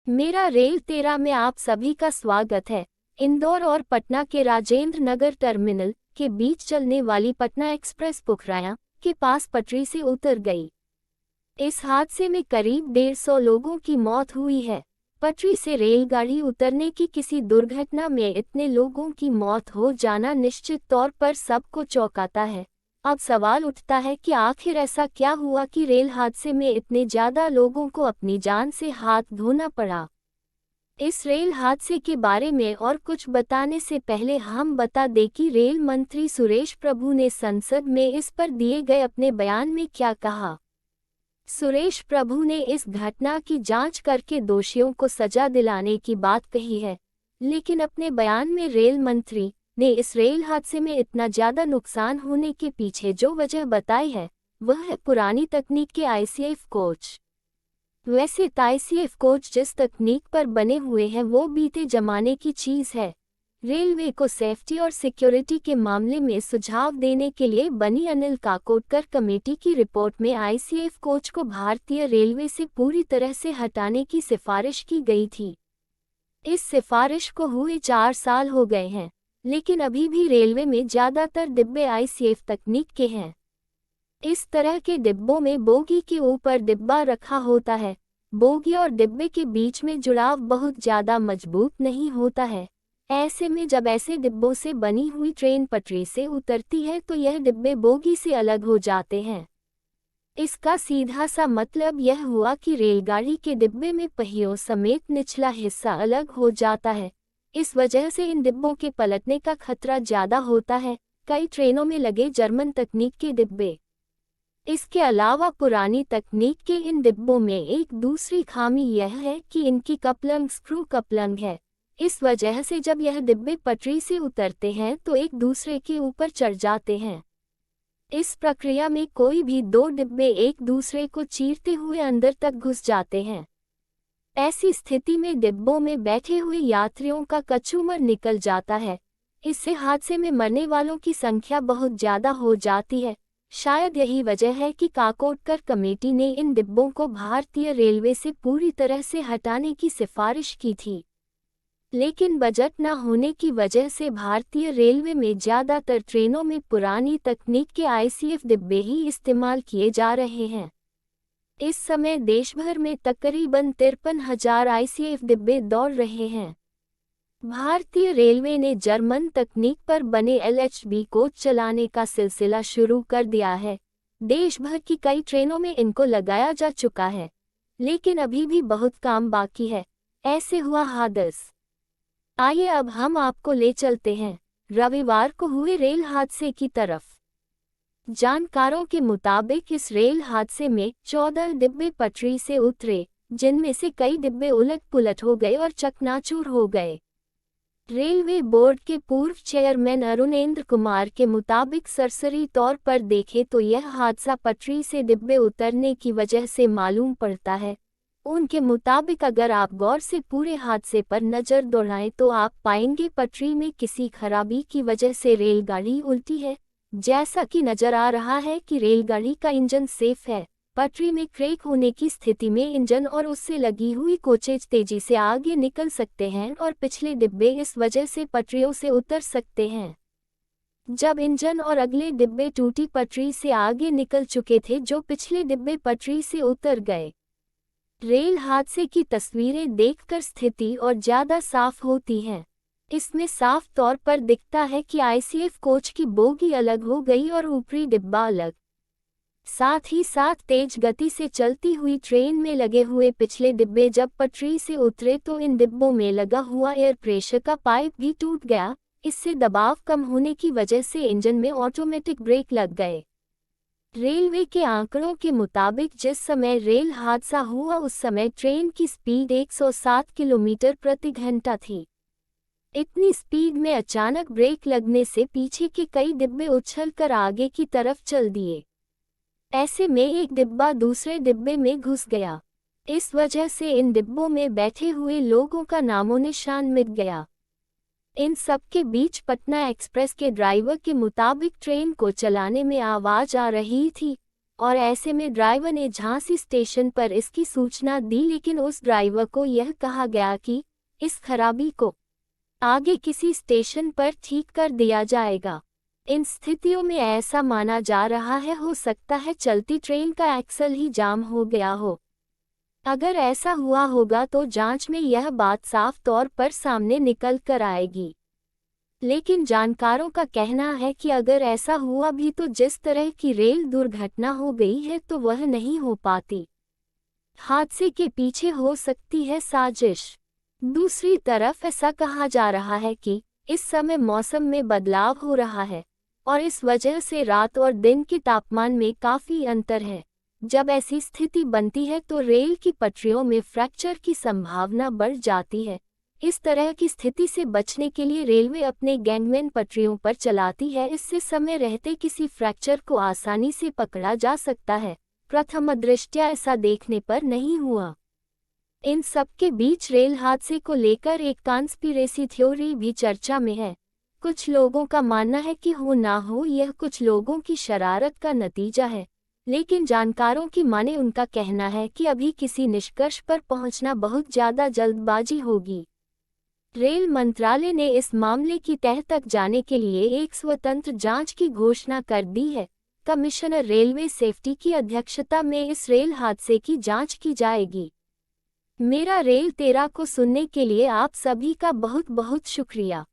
मेरा रेल तेरा में आप सभी का स्वागत है। इंदौर और पटना के राजेंद्र नगर टर्मिनल के बीच चलने वाली पटना एक्सप्रेस पुखराया के पास पटरी से उतर गई। इस हादसे में करीब 150 लोगों की मौत हुई है। पटरी से रेलगाड़ी उतरने की किसी दुर्घटना में इतने लोगों की मौत हो जाना निश्चित तौर पर सबको चौंकाता है। अब सवाल उठता है कि आखिर ऐसा क्या हुआ कि रेल हादसे में इतने ज्यादा लोगों को अपनी जान से हाथ धोना पड़ा। इस रेल हादसे के बारे में और कुछ बताने से पहले हम बता दें कि रेल मंत्री सुरेश प्रभु ने संसद में इस पर दिए गए अपने बयान में क्या कहा। सुरेश प्रभु ने इस घटना की जांच करके दोषियों को सजा दिलाने की बात कही है, लेकिन अपने बयान में रेल मंत्री ने इस रेल हादसे में इतना ज्यादा नुकसान होने के पीछे जो वजह बताई है वह है पुरानी तकनीक के आईसीएफ कोच। वैसे आईसीएफ कोच जिस तकनीक पर बने हुए हैं वो बीते जमाने की चीज है। रेलवे को सेफ्टी और सिक्योरिटी के मामले में सुझाव देने के लिए बनी अनिल काकोडकर कमेटी की रिपोर्ट में आईसीएफ कोच को भारतीय रेलवे से पूरी तरह से हटाने की सिफारिश की गई थी। इस सिफारिश को हुए 4 साल हो गए हैं, लेकिन अभी भी रेलवे में ज्यादातर डिब्बे आईसीएफ तकनीक के हैं। इस तरह के डिब्बों में बोगी के ऊपर डिब्बा रखा होता है। बोगी और डिब्बे के बीच में जुड़ाव बहुत ज्यादा मजबूत नहीं होता है। ऐसे में जब ऐसे डिब्बों से बनी हुई ट्रेन पटरी से उतरती है तो यह डिब्बे बोगी से अलग हो जाते हैं। इसका सीधा सा मतलब यह हुआ कि रेलगाड़ी के डिब्बे में पहियों समेत निचला हिस्सा अलग हो जाता है। इस वजह से इन डिब्बों के पलटने का खतरा ज्यादा होता है। कई ट्रेनों में लगे जर्मन तकनीक के डिब्बे। इसके अलावा पुरानी तकनीक के इन डिब्बों में एक दूसरी खामी यह है कि इनकी कपलंग स्क्रू कपलंग है। इस वजह से जब यह डिब्बे पटरी से उतरते हैं तो एक दूसरे के ऊपर चढ़ जाते हैं। इस प्रक्रिया में कोई भी 2 डिब्बे एक दूसरे को चीरते हुए अंदर तक घुस जाते हैं। ऐसी स्थिति में डिब्बों में बैठे हुए यात्रियों का कचूमर निकल जाता है। इससे हादसे में मरने वालों की संख्या बहुत ज्यादा हो जाती है। शायद यही वजह है कि काकोडकर कमेटी ने इन डिब्बों को भारतीय रेलवे से पूरी तरह से हटाने की सिफारिश की थी, लेकिन बजट न होने की वजह से भारतीय रेलवे में ज्यादातर ट्रेनों में पुरानी तकनीक के आईसीएफ डिब्बे ही इस्तेमाल किए जा रहे हैं। इस समय देश भर में तकरीबन 53,000 आईसीएफ डिब्बे दौड़ रहे हैं। भारतीय रेलवे ने जर्मन तकनीक पर बने एलएचबी कोच चलाने का सिलसिला शुरू कर दिया है। देश भर की कई ट्रेनों में इनको लगाया जा चुका है, लेकिन अभी भी बहुत काम बाकी है। ऐसे हुआ हादसा। आइए अब हम आपको ले चलते हैं रविवार को हुए रेल हादसे की तरफ। जानकारों के मुताबिक इस रेल हादसे में 14 डिब्बे पटरी से उतरे, जिनमें से कई डिब्बे उलट पुलट हो गए और चकनाचूर हो गए। रेलवे बोर्ड के पूर्व चेयरमैन अरुणेंद्र कुमार के मुताबिक सरसरी तौर पर देखें तो यह हादसा पटरी से डिब्बे उतरने की वजह से मालूम पड़ता है। उनके मुताबिक अगर आप गौर से पूरे हादसे पर नज़र दौड़ाएं तो आप पाएंगे पटरी में किसी खराबी की वजह से रेलगाड़ी उल्टी है। जैसा कि नजर आ रहा है कि रेलगाड़ी का इंजन सेफ है। पटरी में क्रैक होने की स्थिति में इंजन और उससे लगी हुई कोचेज तेजी से आगे निकल सकते हैं और पिछले डिब्बे इस वजह से पटरियों से उतर सकते हैं। जब इंजन और अगले डिब्बे टूटी पटरी से आगे निकल चुके थे जो पिछले डिब्बे पटरी से उतर गए। रेल हादसे की तस्वीरें देखकर स्थिति और ज्यादा साफ होती हैं। इसमें साफ तौर पर दिखता है कि आईसीएफ कोच की बोगी अलग हो गई और ऊपरी डिब्बा अलग। साथ ही साथ तेज गति से चलती हुई ट्रेन में लगे हुए पिछले डिब्बे जब पटरी से उतरे तो इन डिब्बों में लगा हुआ एयर प्रेशर का पाइप भी टूट गया। इससे दबाव कम होने की वजह से इंजन में ऑटोमेटिक ब्रेक लग गए। रेलवे के आंकड़ों के मुताबिक जिस समय रेल हादसा हुआ उस समय ट्रेन की स्पीड 107 किलोमीटर प्रति घंटा थी। इतनी स्पीड में अचानक ब्रेक लगने से पीछे के कई डिब्बे उछलकर आगे की तरफ चल दिए। ऐसे में एक डिब्बा दूसरे डिब्बे में घुस गया। इस वजह से इन डिब्बों में बैठे हुए लोगों का नामोनिशान मिट गया। इन सब के बीच पटना एक्सप्रेस के ड्राइवर के मुताबिक ट्रेन को चलाने में आवाज आ रही थी। और ऐसे में ड्राइवर ने झांसी स्टेशन पर इसकी सूचना दी, लेकिन उस ड्राइवर को यह कहा गया कि इस खराबी को आगे किसी स्टेशन पर ठीक कर दिया जाएगा। इन स्थितियों में ऐसा माना जा रहा है हो सकता है चलती ट्रेन का एक्सल ही जाम हो गया हो। अगर ऐसा हुआ होगा तो जांच में यह बात साफ तौर पर सामने निकल कर आएगी। लेकिन जानकारों का कहना है कि अगर ऐसा हुआ भी तो जिस तरह की रेल दुर्घटना हो गई है तो वह नहीं हो पाती। हादसे के पीछे हो सकती है साजिश। दूसरी तरफ ऐसा कहा जा रहा है कि इस समय मौसम में बदलाव हो रहा है और इस वजह से रात और दिन के तापमान में काफ़ी अंतर है। जब ऐसी स्थिति बनती है तो रेल की पटरियों में फ्रैक्चर की संभावना बढ़ जाती है। इस तरह की स्थिति से बचने के लिए रेलवे अपने गैंगमैन पटरियों पर चलाती है। इससे समय रहते किसी फ्रैक्चर को आसानी से पकड़ा जा सकता है। प्रथम दृष्टया ऐसा देखने पर नहीं हुआ। इन सब के बीच रेल हादसे को लेकर एक कॉन्स्पिरेसी थ्योरी भी चर्चा में है। कुछ लोगों का मानना है कि हो ना हो यह कुछ लोगों की शरारत का नतीजा है, लेकिन जानकारों की माने उनका कहना है कि अभी किसी निष्कर्ष पर पहुंचना बहुत ज़्यादा जल्दबाजी होगी। रेल मंत्रालय ने इस मामले की तह तक जाने के लिए एक स्वतंत्र जांच की घोषणा कर दी है। कमिश्नर रेलवे सेफ्टी की अध्यक्षता में इस रेल हादसे की जांच की जाएगी। मेरा रेल तेरा को सुनने के लिए आप सभी का बहुत बहुत शुक्रिया।